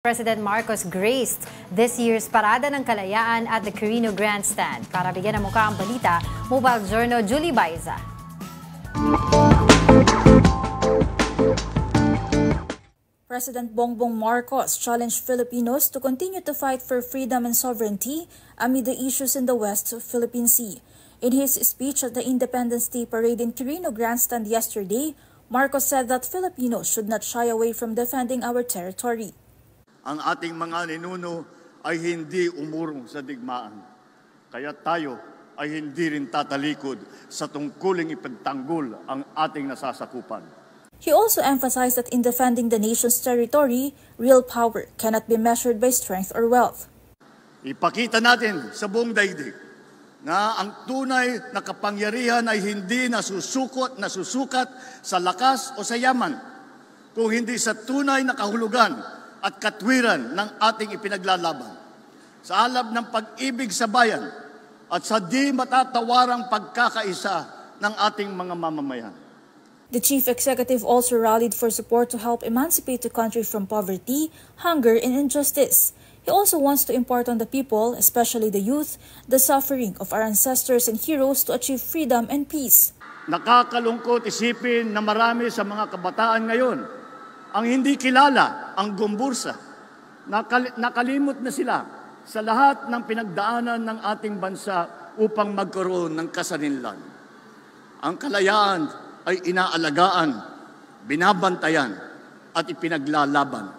President Marcos graced this year's Parada ng Kalayaan at the Quirino Grandstand. Para bigyan ng mukha ang balita, Mobile Journal Julie Baiza. President Bongbong Marcos challenged Filipinos to continue to fight for freedom and sovereignty amid the issues in the West Philippine Sea. In his speech at the Independence Day Parade in Quirino Grandstand yesterday, Marcos said that Filipinos should not shy away from defending our territory. Ang ating mga ninuno ay hindi umurong sa digmaan. Kaya tayo ay hindi rin tatalikod sa tungkuling ipagtanggol ang ating nasasakupan. He also emphasized that in defending the nation's territory, real power cannot be measured by strength or wealth. Ipakita natin sa buong daigdig na ang tunay na kapangyarihan ay hindi nasusukat sa lakas o sa yaman, kung hindi sa tunay na kahulugan at katwiran ng ating ipinaglalaban, sa alab ng pag-ibig sa bayan at sa di matatawarang pagkakaisa ng ating mga mamamayan. The chief executive also rallied for support to help emancipate the country from poverty, hunger, and injustice. He also wants to impart on the people, especially the youth, the suffering of our ancestors and heroes to achieve freedom and peace. Nakakalungkot isipin na marami sa mga kabataan ngayon ang hindi kilala ang Gumbursa. Nakalimot na sila sa lahat ng pinagdaanan ng ating bansa upang magkaroon ng kasarinlan. Ang kalayaan ay inaalagaan, binabantayan at ipinaglalaban.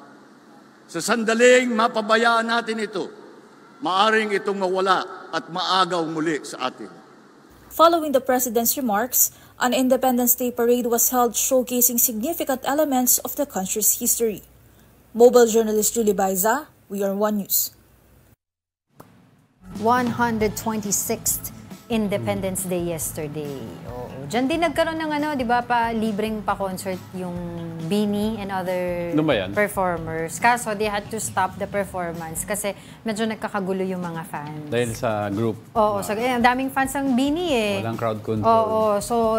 Sa sandaling mapabayaan natin ito, maaring itong mawala at maagaw muli sa atin. Following the President's remarks, an Independence Day parade was held showcasing significant elements of the country's history. Mobile journalist Julie Baiza, We Are One News. 126th Independence Day yesterday. Diyan din nagkaroon ng di ba, libreng pa-concert yung BINI and other performers. Kaso they had to stop the performance kasi medyo nagkakagulo yung mga fans. Dahil sa group. Oo, so ang daming fans ng BINI eh. Walang crowd control. Oo, so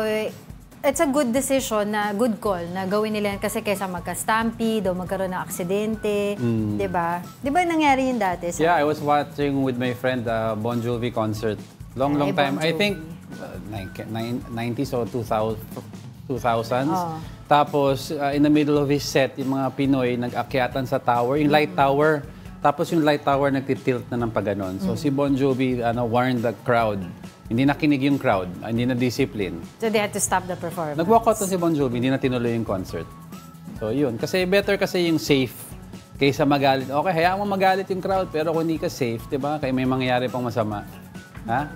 it's a good decision, na good call na gawin nila kasi kaysa magka-stampede o magkaroon ng aksidente, di ba? Di ba nangyari yun dati? Yeah, I was watching with my friend Bon Jovi concert. Long time. I think 90s or 2000s. Tapos in the middle of his set, yung mga Pinoy nag-akyatan sa tower, yung light tower. Tapos yung light tower nagtitilt na ng pagganon. So si Bon Jovi warned the crowd. Hindi nakinig yung crowd, hindi na discipline. So they had to stop the performance. Nag-walkout na si Bon Jovi, hindi na tinuloy yung concert. So yun, kasi better kasi yung safe kaysa magalit. Okay, hayaan mo magalit yung crowd, pero kung hindi ka safe, 'di ba? Kaya may mangyayari pang masama. Ha?